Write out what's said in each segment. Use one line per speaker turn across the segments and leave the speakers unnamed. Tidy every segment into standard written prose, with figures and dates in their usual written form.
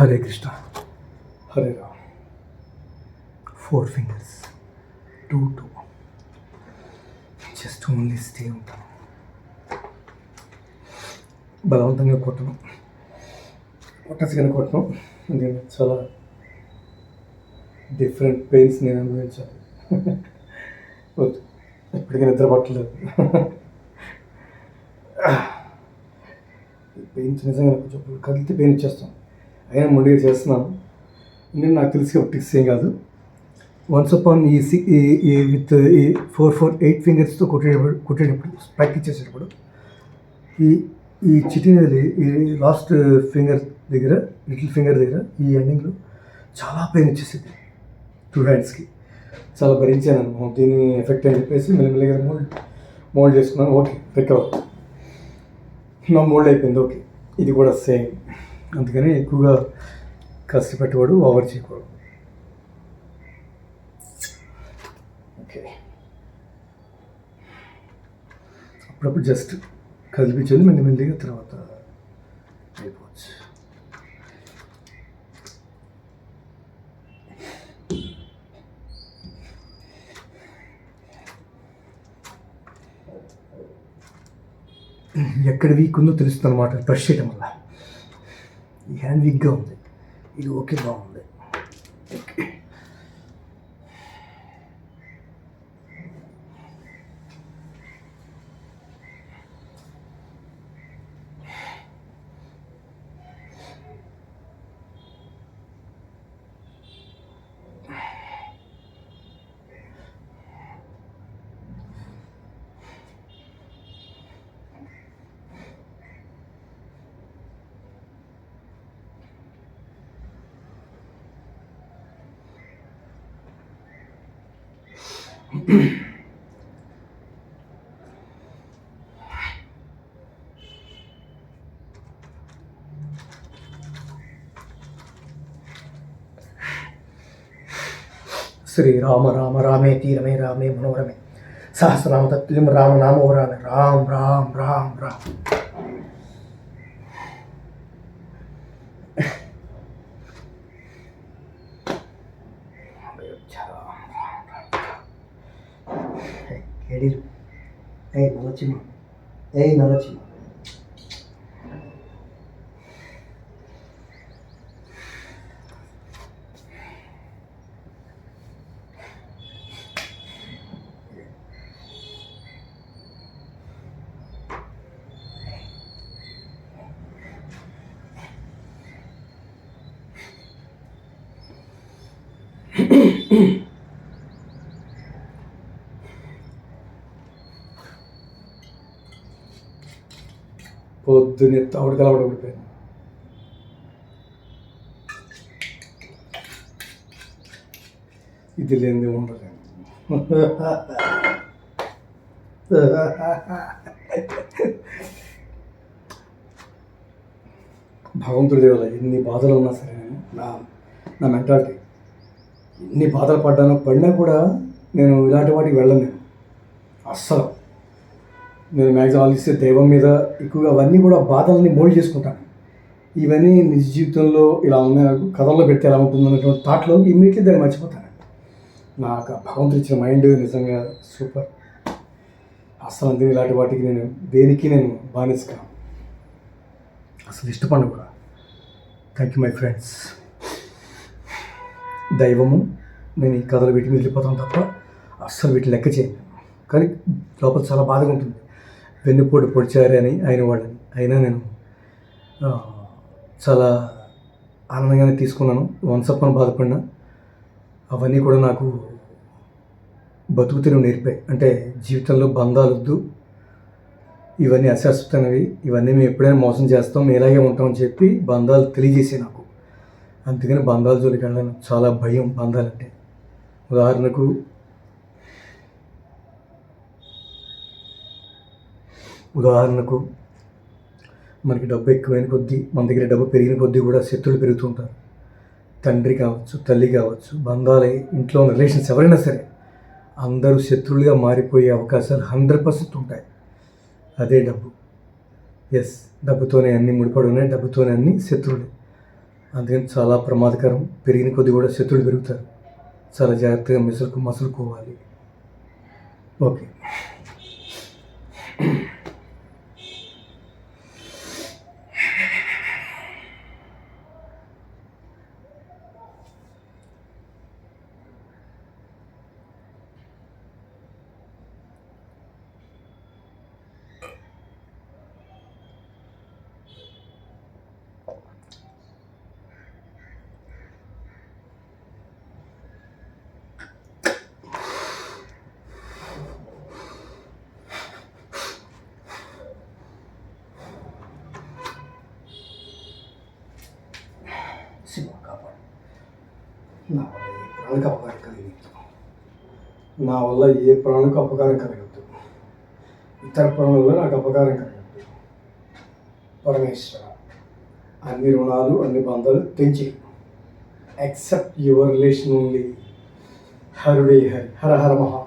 Hare Krishna, Hare Ram. 4 fingers, 2 just only stay ఉంటాను. బలవంతంగా కొట్టను, కొట్టను. నేను చాలా డిఫరెంట్ పెయిన్స్ నేను అనుభవించాను. ఎప్పటికీ నిద్ర పట్టలేదు. పెయిన్స్ నిజంగా కొంచెం కదిలితే పెయిన్ ఇచ్చేస్తాను. అయినా ముందుగా చేస్తున్నాను. నేను నాకు తెలిసి ఒక టిక్స్ ఏం కాదు. వన్స్ అపాన్ ఈ విత్ 4 ఫింగర్స్తో కొట్టేటప్పుడు ప్రాక్టీస్ చేసేటప్పుడు ఈ చిటినది ఈ లాస్ట్ ఫింగర్ దగ్గర, లిటిల్ ఫింగర్ దగ్గర, ఈ ఎండింగ్లో చాలా పెయిన్ వచ్చేసింది. 2 హ్యాండ్స్కి చాలా భరించాను. దీని ఎఫెక్ట్ అని చెప్పేసి మెల్లమెల్లగా మోల్డ్ చేసుకున్నాను. ఓకే, రికవర్ నా మోల్డ్ అయిపోయింది. ఓకే, ఇది కూడా సేమ్. అందుకని ఎక్కువగా కష్టపెట్టేవాడు, ఓవర్ చేయకూడదు. ఓకే, అప్పుడప్పుడు జస్ట్ కదిలిపించేది మెల్లిమెల్లిగా, తర్వాత అయిపోవచ్చు. ఎక్కడ వీక్ ఉందో తెలుస్తుంది అన్నమాట బ్రష్ చేయడం వల్ల. ఈ హ్యాండ్ వీక్గా ఉంది, ఇది ఓకే, బాగుంది. ఓకే, శ్రీరామ రామ రామేతి రమే రామే మనోరమే సహస్రనామ తత్తుల్యం రామనామో రామే రామ్ రామ్ రామ్ రామ్. నలచిమ పొద్దున్నే తవుడు కలవడం పడిపోయింది. ఇది లేనిది ఉండలేము. భగవంతుడి దేవుల ఎన్ని బాధలు ఉన్నా సరే, నా మెంటాలిటీ ఎన్ని బాధలు పడినా కూడా నేను ఇలాంటి వాటికి వెళ్ళను. నేను అస్సలు, నేను మ్యాక్సిమం ఆలోచిస్తే దైవం మీద ఎక్కువగా అవన్నీ కూడా బాధల్ని మోల్డ్ చేసుకుంటాను. ఇవన్నీ నిజ జీవితంలో ఇలా ఉన్నాయి, కథల్లో పెడితే ఎలా ఉంటుంది అన్నటువంటి థాట్లో ఇమ్మీడియట్లీ దాన్ని మర్చిపోతాను. నాకు భగవంతుడు ఇచ్చిన మైండ్ నిజంగా సూపర్. అసలు అందుకే ఇలాంటి వాటికి నేను దేనికి నేను బానిస్తాను, అసలు ఇష్టపడను కూడా. Thank you my friends. దైవము, నేను ఈ కథలు వీటి మీద వెళ్ళిపోతాను తప్ప అస్సలు వీటిని లెక్క చేయను. కానీ లోపల చాలా బాధగా ఉంటుంది. వెన్నుపోటు పొడిచారు అని అయిన వాళ్ళని అయినా నేను చాలా ఆనందంగానే తీసుకున్నాను. వన్స్ అపాన్ బాధపడినా అవన్నీ కూడా నాకు బతుకుతీరు నేర్పాయి. అంటే జీవితంలో బంధాలు వద్దు, ఇవన్నీ అశాశ్వతమైనవి, ఇవన్నీ మేము ఎప్పుడైనా మోసం చేస్తాం, మేము ఇలాగే ఉంటామని చెప్పి బంధాలు తెలియజేసాయి నాకు. అందుకని బంధాల జోలికి వెళ్ళాను. చాలా భయం బంధాలంటే. ఉదాహరణకు మనకి డబ్బు ఎక్కువైన కొద్దీ, మన దగ్గర డబ్బు పెరిగిన కొద్దీ కూడా శత్రువులు పెరుగుతుంటారు. తండ్రి కావచ్చు, తల్లి కావచ్చు, బంధాలు, ఇంట్లో ఉన్న రిలేషన్స్ ఎవరైనా సరే అందరూ శత్రువులుగా మారిపోయే అవకాశాలు 100% ఉంటాయి. అదే డబ్బు. ఎస్, డబ్బుతోనే అన్నీ ముడిపడి ఉన్నాయి, డబ్బుతోనే అన్ని శత్రువులే. అందుకని చాలా ప్రమాదకరం. పెరిగిన కొద్ది కూడా శత్రువులు పెరుగుతారు. చాలా జాగ్రత్తగా మసులుకోవాలి. ఓకే. శివ కాపాడు. నా వల్ల ఏ ప్రాణికి అపకారం కలగద్దు. ఇతర ప్రాణుల నాకు అపకారం కలగద్దు. పరమేశ్వర, అన్ని రుణాలు అన్ని బంధాలు తెంచి ఎక్సెప్ట్ యువర్ రిలేషన్ ఓన్లీ. హరుడే హరి, హర హర మహా.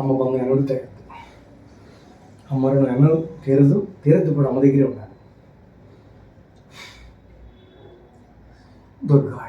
అమ్మ బంధం ఎన్నడూ తెగద్దు. అమ్మ రుణం ఎన్నడూ తీరద్దు కూడా అమ్మ దగ్గరే ఉండాలి. దుర్గా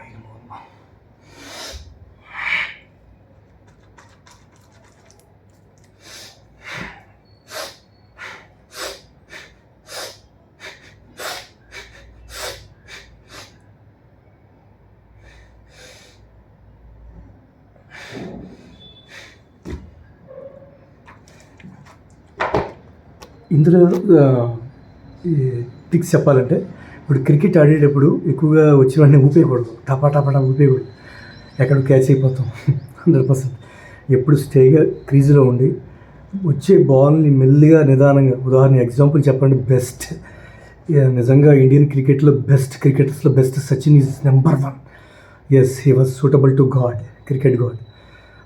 ఇందులో టిక్స్ చెప్పాలంటే, ఇప్పుడు క్రికెట్ ఆడేటప్పుడు ఎక్కువగా వచ్చిన వెంటనే ఊపేయకూడదు. టపా ఊపేయకూడదు. ఎక్కడ క్యాచ్ అయిపోతాం. 100%. ఎప్పుడు స్టేగా క్రీజులో ఉండి వచ్చే బాల్ని మెల్లిగా నిదానంగా, ఉదాహరణ ఎగ్జాంపుల్ చెప్పండి, బెస్ట్ నిజంగా ఇండియన్ క్రికెట్లో బెస్ట్ క్రికెటర్స్లో best Sachin is number 1. Yes, he was suitable to god, cricket god.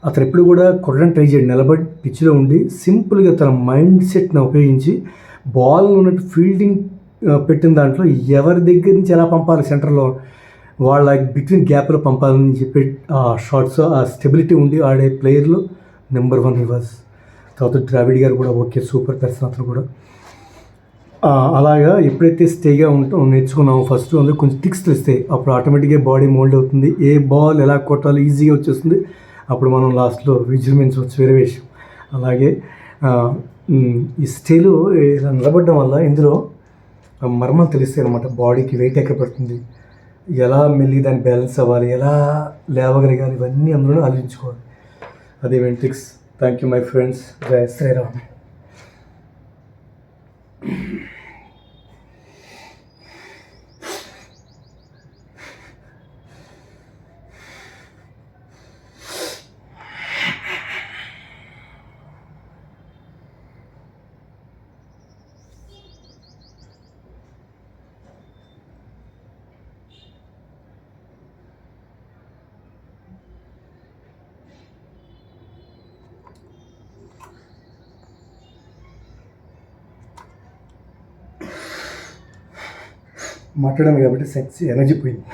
అతను ఎప్పుడు కూడా కొట్టడానికి ట్రై చేయడు. నిలబడి పిచ్లో ఉండి సింపుల్గా తన మైండ్ సెట్ని ఉపయోగించి బాల్ ఉన్నట్టు ఫీల్డింగ్ పెట్టిన దాంట్లో ఎవరి దగ్గర నుంచి ఎలా పంపాలి, సెంటర్లో వాళ్ళ బిట్వీన్ గ్యాప్లో పంపాలని చెప్పి ఆ షార్ట్స్, ఆ స్టెబిలిటీ ఉండి ఆడే ప్లేయర్లో నెంబర్ 1 హీ వాజ్. తర్వాత ద్రావిడ్ గారు కూడా ఓకే, సూపర్ పర్సన్ అతను కూడా. అలాగా ఎప్పుడైతే స్టేగా నేర్చుకున్నామో ఫస్ట్, అందులో కొంచెం టిక్స్ తెలిస్తాయి. అప్పుడు ఆటోమేటిక్గా బాడీ మోల్డ్ అవుతుంది. ఏ బాల్ ఎలా కొట్టాలో ఈజీగా వచ్చేస్తుంది. అప్పుడు మనం లాస్ట్లో విజృంభించవచ్చు, వేరే విషయం. అలాగే ఈ స్టేలో ఇలా నిలబడడం వల్ల ఇందులో మర్మాలు తెలుస్తాయి అన్నమాట. బాడీకి వెయిట్ ఎక్కడ పడుతుంది, ఎలా మెల్లి దాన్ని బ్యాలెన్స్ అవ్వాలి, ఎలా లేవగలగాలి, ఇవన్నీ అందులో ఆలోచించుకోవాలి. అదే tricks. Thank you my friends. జయ శ్రీరామ్. మాట్లాడడం కాబట్టి సెక్స్ ఎనర్జీ పోయింది.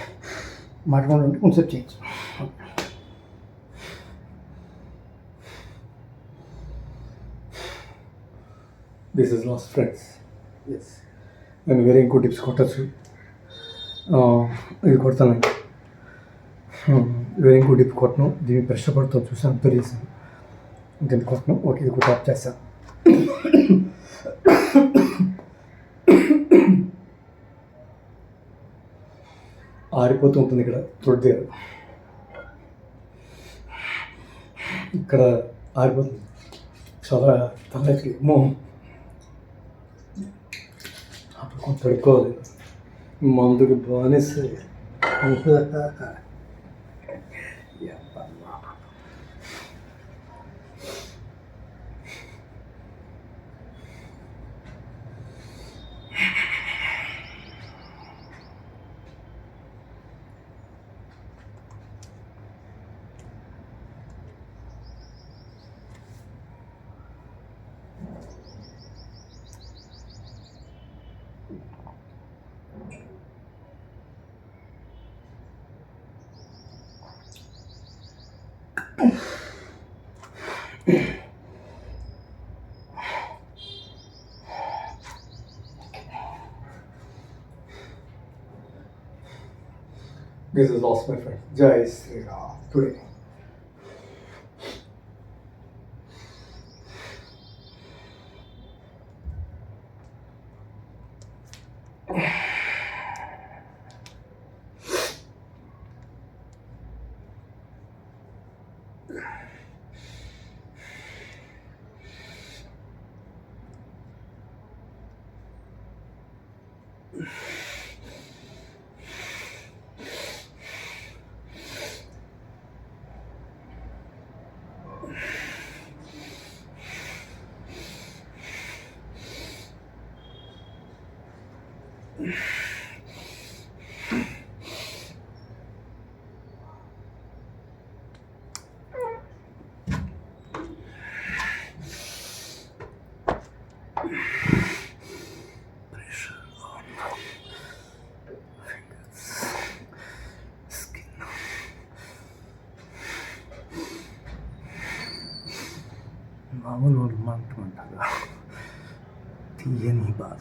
మాట్లాడడం అంటే కొంచెం change. This is last friends. Yes, నేను వేరే ఇంకో టిప్స్ కొట్టచ్చు. ఇది కొడతాను, వేరే ఇంకో టిప్ కొట్టను. దీన్ని ప్రెషర్ పడుతుంది చూసాను, అంత చేశాను. ఇంకెందుకు కొట్టను. ఓకే, ఇది కూడా టాప్ చేస్తాను. ఆరిపోతూ ఉంటుంది ఇక్కడ త్రోట్ దగ్గర. ఇక్కడ ఆరిపోతుంది చాలా తలకి. అప్పుడు కొంత తడుకోవాలి. మందుకి బానిస్తే This is lost, my friend. Jai Sri Ram. Today. Pressure on fingers, skin. మామూలు మంటమంటారా తీయని బాధ.